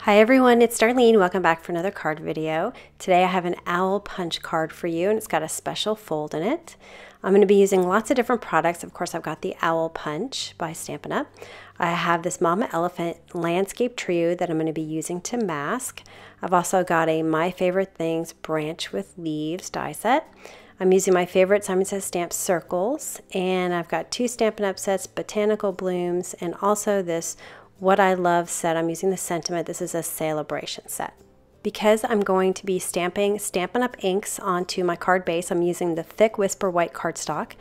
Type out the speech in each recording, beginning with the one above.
Hi everyone, it's Darlene. Welcome back for another card video. Today I have an owl punch card for you and it's got a special fold in it. I'm going to be using lots of different products. Of course, I've got the Owl Punch by Stampin' Up. I have this Mama Elephant landscape trio that I'm going to be using to mask. I've also got a My Favorite Things branch with leaves die set. I'm using my favorite Simon Says Stamp circles, and I've got two Stampin' Up sets, Botanical Blooms, and also this What I Love set. I'm using the Sentiment. This is a Celebration set. Because I'm going to be stamping Stampin' Up inks onto my card base, I'm using the thick Whisper white cardstock.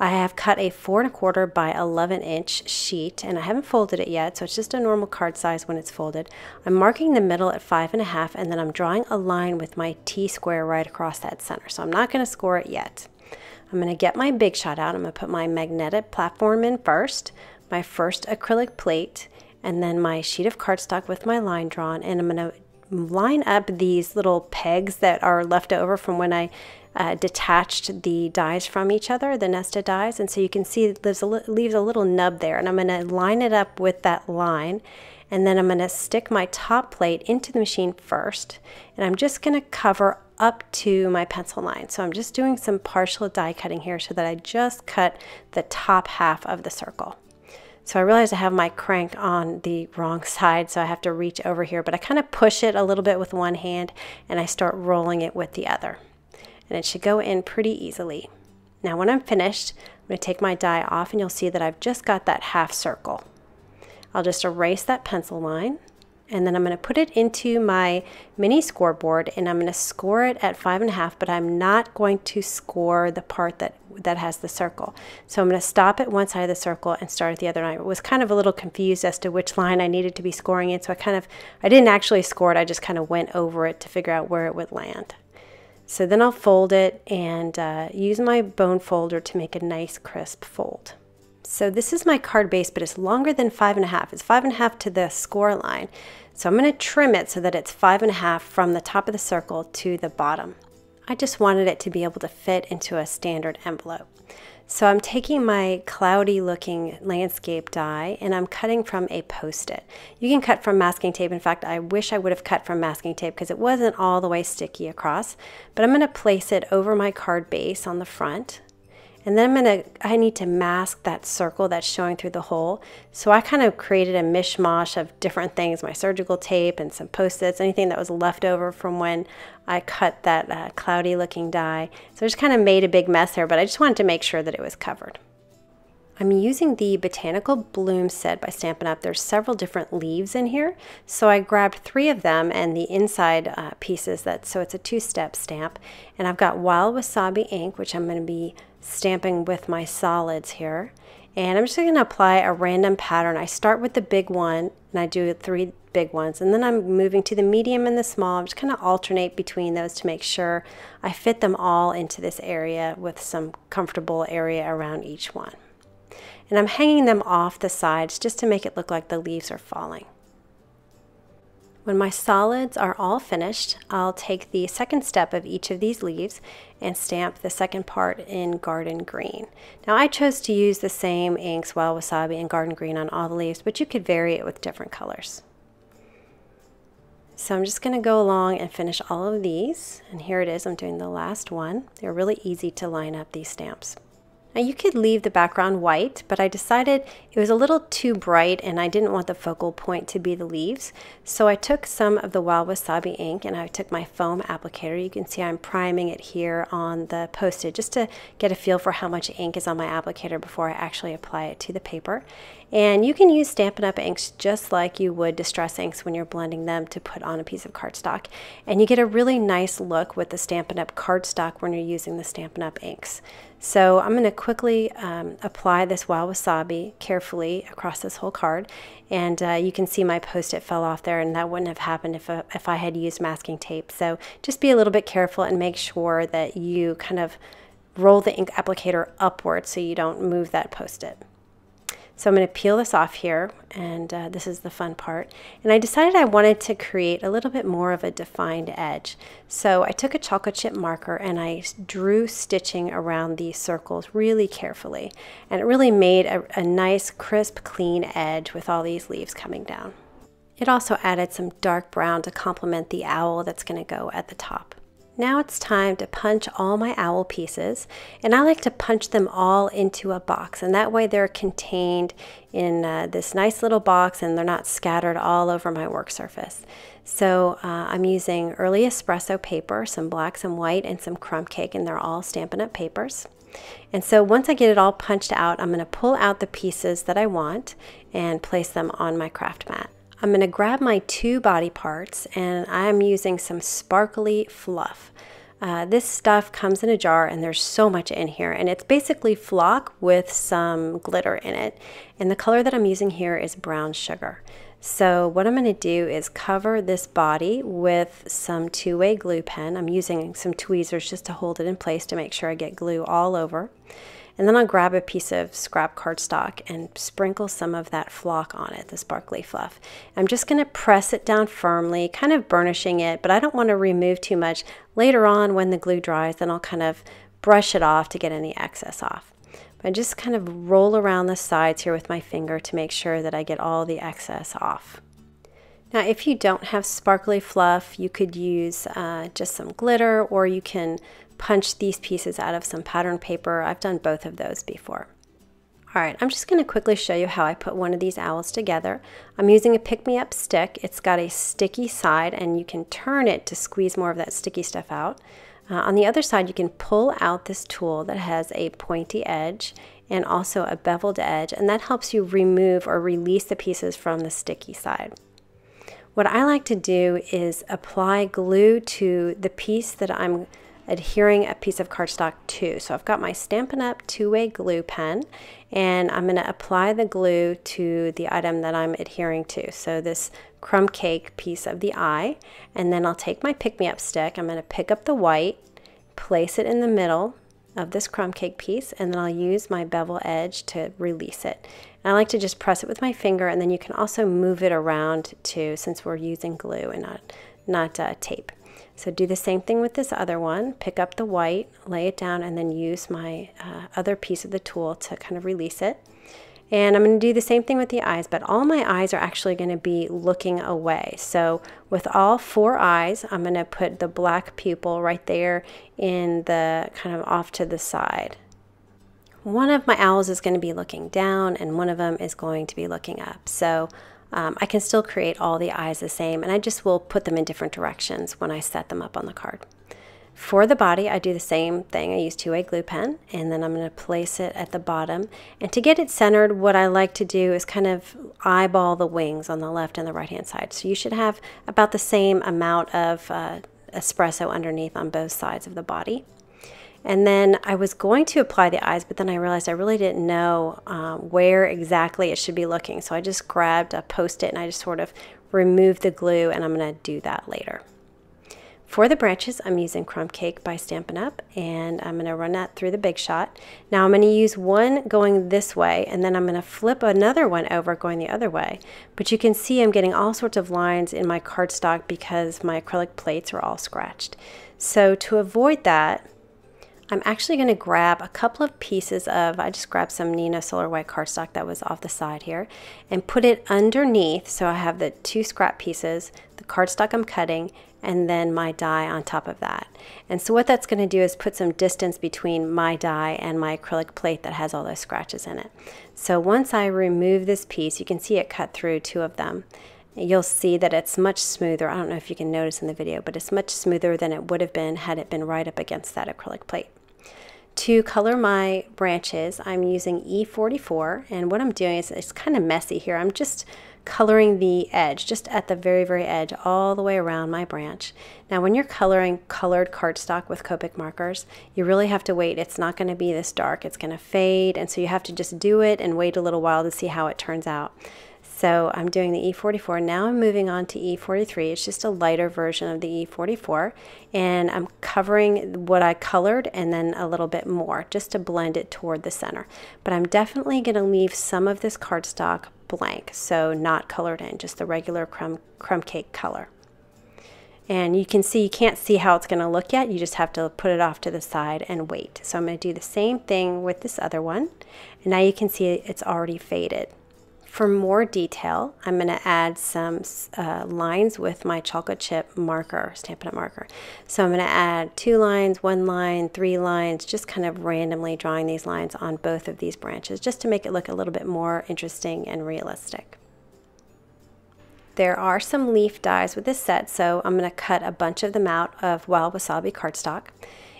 I have cut a 4 1/4 by 11 inch sheet, and I haven't folded it yet, so it's just a normal card size when it's folded. I'm marking the middle at 5 1/2, and then I'm drawing a line with my T-square right across that center. So I'm not going to score it yet. I'm going to get my Big Shot out. I'm going to put my magnetic platform in first, my first acrylic plate, and then my sheet of cardstock with my line drawn, and I'm going to line up these little pegs that are left over from when I detached the dies from each other, the nested dies, and so you can see it leaves a little nub there, and I'm going to line it up with that line, and then I'm going to stick my top plate into the machine first, and I'm just going to cover up to my pencil line. So I'm just doing some partial die cutting here so that I just cut the top half of the circle. So I realize I have my crank on the wrong side, so I have to reach over here, but I kind of push it a little bit with one hand and I start rolling it with the other. And it should go in pretty easily. Now when I'm finished, I'm going to take my die off and you'll see that I've just got that half circle. I'll just erase that pencil line, and then I'm going to put it into my mini scoreboard, and I'm going to score it at 5 1/2, but I'm not going to score the part that has the circle. So I'm going to stop at one side of the circle and start at the other. I was kind of a little confused as to which line I needed to be scoring in, so I didn't actually score it, I just kind of went over it to figure out where it would land. So then I'll fold it and use my bone folder to make a nice crisp fold. So this is my card base, but it's longer than 5 1/2. It's 5 1/2 to the score line. So I'm going to trim it so that it's 5 1/2 from the top of the circle to the bottom. I just wanted it to be able to fit into a standard envelope. So I'm taking my cloudy looking landscape die and I'm cutting from a Post-it. You can cut from masking tape. In fact, I wish I would have cut from masking tape because it wasn't all the way sticky across. But I'm going to place it over my card base on the front. And then I need to mask that circle that's showing through the hole. So I kind of created a mishmash of different things, my surgical tape and some Post-its, anything that was left over from when I cut that cloudy looking die. So I just kind of made a big mess there, but I just wanted to make sure that it was covered. I'm using the Botanical Bloom set by Stampin' Up. There's several different leaves in here, so I grabbed 3 of them and the inside pieces, so it's a 2-step stamp. And I've got Wild Wasabi ink, which I'm going to be stamping with my solids here. And I'm just going to apply a random pattern. I start with the big one and I do 3 big ones, and then I'm moving to the medium and the small. I'm just kind of alternate between those to make sure I fit them all into this area with some comfortable area around each one. And I'm hanging them off the sides just to make it look like the leaves are falling. When my solids are all finished, I'll take the second step of each of these leaves and stamp the second part in Garden Green. Now I chose to use the same inks, Wild Wasabi and Garden Green, on all the leaves, but you could vary it with different colors. So I'm just going to go along and finish all of these, and here it is. I'm doing the last one. They're really easy to line up, these stamps. Now you could leave the background white, but I decided it was a little too bright and I didn't want the focal point to be the leaves. So I took some of the Wild Wasabi ink and I took my foam applicator. You can see I'm priming it here on the Post-it just to get a feel for how much ink is on my applicator before I actually apply it to the paper. And you can use Stampin' Up inks just like you would Distress inks when you're blending them to put on a piece of cardstock. And you get a really nice look with the Stampin' Up cardstock when you're using the Stampin' Up inks. So I'm going to quickly apply this Wild Wasabi carefully across this whole card. And you can see my Post-it fell off there, and that wouldn't have happened if I had used masking tape. So just be a little bit careful and make sure that you kind of roll the ink applicator upward so you don't move that Post-it. So I'm going to peel this off here, and this is the fun part. And I decided I wanted to create a little bit more of a defined edge. So I took a chocolate chip marker and I drew stitching around these circles really carefully. And it really made a nice, crisp, clean edge with all these leaves coming down. It also added some dark brown to complement the owl that's going to go at the top. Now it's time to punch all my owl pieces, and I like to punch them all into a box, and that way they're contained in this nice little box and they're not scattered all over my work surface. So I'm using early espresso paper, some black, some white, and some crumb cake, and they're all Stampin' Up! Papers. And so once I get it all punched out, I'm going to pull out the pieces that I want and place them on my craft mat. I'm going to grab my 2 body parts, and I'm using some sparkly fluff. This stuff comes in a jar, and there's so much in here, and it's basically flock with some glitter in it. And the color that I'm using here is brown sugar. So what I'm going to do is cover this body with some 2-way glue pen. I'm using some tweezers just to hold it in place to make sure I get glue all over. And then I'll grab a piece of scrap cardstock and sprinkle some of that flock on it, the sparkly fluff. I'm just going to press it down firmly, kind of burnishing it, but I don't want to remove too much. Later on when the glue dries, then I'll kind of brush it off to get any excess off. But I just kind of roll around the sides here with my finger to make sure that I get all the excess off. Now, if you don't have sparkly fluff, you could use just some glitter, or you can punch these pieces out of some pattern paper. I've done both of those before. All right, I'm just going to quickly show you how I put one of these owls together. I'm using a pick-me-up stick. It's got a sticky side, and you can turn it to squeeze more of that sticky stuff out. On the other side, you can pull out this tool that has a pointy edge and also a beveled edge, and that helps you remove or release the pieces from the sticky side. What I like to do is apply glue to the piece that I'm adhering a piece of cardstock to. So I've got my Stampin' Up! 2-way glue pen, and I'm going to apply the glue to the item that I'm adhering to. So this crumb cake piece of the eye, and then I'll take my pick-me-up stick. I'm going to pick up the white, place it in the middle of this crumb cake piece, and then I'll use my bevel edge to release it. And I like to just press it with my finger, and then you can also move it around too, since we're using glue and not tape. So do the same thing with this other one. Pick up the white, lay it down, and then use my other piece of the tool to kind of release it. And I'm going to do the same thing with the eyes, but all my eyes are actually going to be looking away. So with all 4 eyes, I'm going to put the black pupil right there in the kind of off to the side. One of my owls is going to be looking down, and one of them is going to be looking up. So I can still create all the eyes the same, and I just will put them in different directions when I set them up on the card. For the body, I do the same thing. I use 2-way glue pen, and then I'm going to place it at the bottom. And to get it centered, what I like to do is kind of eyeball the wings on the left and the right hand side. So you should have about the same amount of espresso underneath on both sides of the body. And then I was going to apply the eyes, but then I realized I really didn't know where exactly it should be looking. So I just grabbed a Post-it and I just sort of removed the glue, and I'm going to do that later. For the branches, I'm using Crumb Cake by Stampin' Up! And I'm going to run that through the Big Shot. Now I'm going to use one going this way, and then I'm going to flip another one over going the other way. But you can see I'm getting all sorts of lines in my cardstock because my acrylic plates are all scratched. So to avoid that, I'm actually going to grab a couple of pieces of, I just grabbed some Neenah Solar White cardstock that was off the side here, and put it underneath. So I have the 2 scrap pieces, the cardstock I'm cutting, and then my die on top of that. And so what that's going to do is put some distance between my die and my acrylic plate that has all those scratches in it. So once I remove this piece, you can see it cut through 2 of them. You'll see that it's much smoother. I don't know if you can notice in the video, but it's much smoother than it would have been had it been right up against that acrylic plate. To color my branches, I'm using E44, and what I'm doing is, it's kind of messy here. I'm just coloring the edge, just at the very, very edge, all the way around my branch. Now, when you're coloring colored cardstock with Copic markers, you really have to wait. It's not going to be this dark. It's going to fade, and so you have to just do it and wait a little while to see how it turns out. So I'm doing the E44. Now I'm moving on to E43. It's just a lighter version of the E44, and I'm covering what I colored and then a little bit more just to blend it toward the center. But I'm definitely going to leave some of this cardstock blank, so not colored in, just the regular crumb cake color. And you can see, you can't see how it's going to look yet. You just have to put it off to the side and wait. So I'm going to do the same thing with this other one, and now you can see it's already faded. For more detail, I'm going to add some lines with my chocolate chip marker, Stampin' Up! Marker. So I'm going to add 2 lines, 1 line, 3 lines, just kind of randomly drawing these lines on both of these branches just to make it look a little bit more interesting and realistic. There are some leaf dies with this set, so I'm going to cut a bunch of them out of Wild Wasabi cardstock.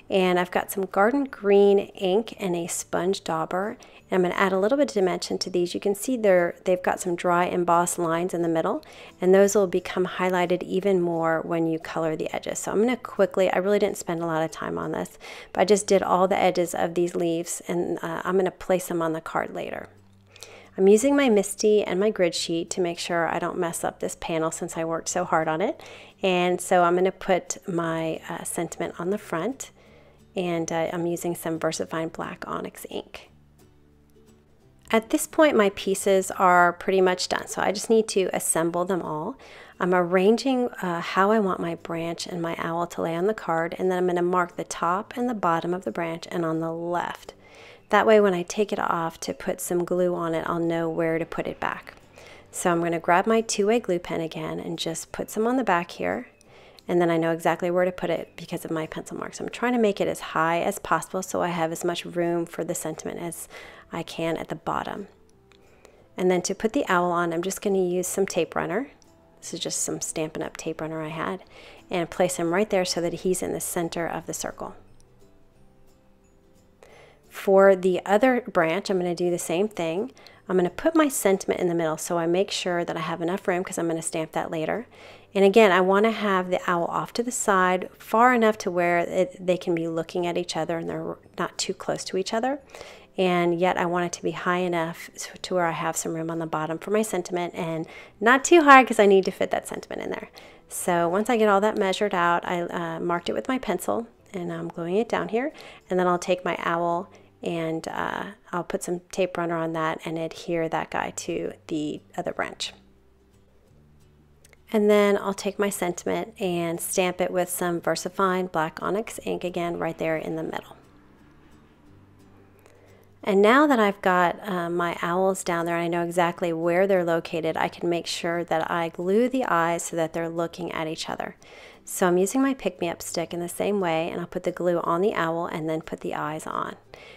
And I've got some Garden Green ink and a sponge dauber. And I'm going to add a little bit of dimension to these. You can see they've got some dry embossed lines in the middle, and those will become highlighted even more when you color the edges. So I'm going to quickly, I really didn't spend a lot of time on this, but I just did all the edges of these leaves, and I'm going to place them on the card later. I'm using my MISTI and my grid sheet to make sure I don't mess up this panel since I worked so hard on it. And so I'm going to put my sentiment on the front, and I'm using some VersaFine Black Onyx ink. At this point, my pieces are pretty much done, so I just need to assemble them all. I'm arranging how I want my branch and my owl to lay on the card, and then I'm going to mark the top and the bottom of the branch and on the left. That way when I take it off to put some glue on it, I'll know where to put it back. So I'm going to grab my two-way glue pen again and just put some on the back here. And then I know exactly where to put it because of my pencil marks. I'm trying to make it as high as possible so I have as much room for the sentiment as I can at the bottom. And then to put the owl on, I'm just going to use some tape runner. This is just some Stampin' Up! Tape runner I had. And place him right there so that he's in the center of the circle. For the other branch, I'm going to do the same thing. I'm going to put my sentiment in the middle so I make sure that I have enough room because I'm going to stamp that later. And again, I want to have the owl off to the side far enough to where they can be looking at each other and they're not too close to each other. And yet I want it to be high enough to where I have some room on the bottom for my sentiment, and not too high because I need to fit that sentiment in there. So once I get all that measured out, I marked it with my pencil and I'm gluing it down here. And then I'll take my owl and I'll put some tape runner on that and adhere that guy to the other branch. And then I'll take my sentiment and stamp it with some VersaFine Black Onyx ink again right there in the middle. And now that I've got my owls down there and I know exactly where they're located, I can make sure that I glue the eyes so that they're looking at each other. So I'm using my pick-me-up stick in the same way, and I'll put the glue on the owl and then put the eyes on.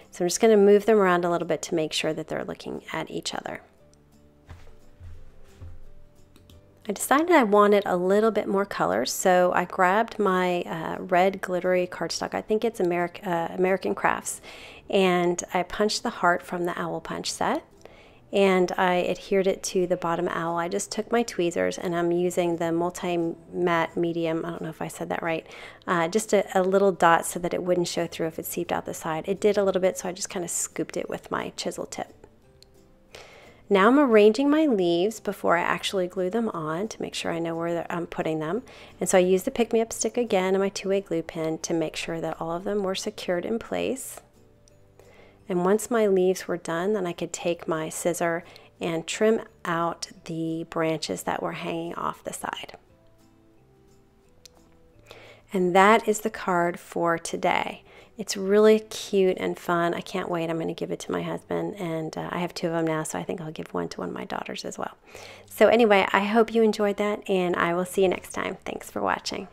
So I'm just going to move them around a little bit to make sure that they're looking at each other. I decided I wanted a little bit more color, so I grabbed my red glittery cardstock. I think it's American Crafts, and I punched the heart from the Owl Punch set, and I adhered it to the bottom owl. I just took my tweezers, and I'm using the multi-matte medium, I don't know if I said that right, just a little dot so that it wouldn't show through if it seeped out the side. It did a little bit, so I just kind of scooped it with my chisel tip. Now I'm arranging my leaves before I actually glue them on to make sure I know where I'm putting them. And so I used the pick-me-up stick again and my two-way glue pen to make sure that all of them were secured in place. And once my leaves were done, then I could take my scissor and trim out the branches that were hanging off the side. And that is the card for today. It's really cute and fun. I can't wait. I'm going to give it to my husband, and I have 2 of them now, so I think I'll give one to one of my daughters as well. So anyway, I hope you enjoyed that, and I will see you next time. Thanks for watching.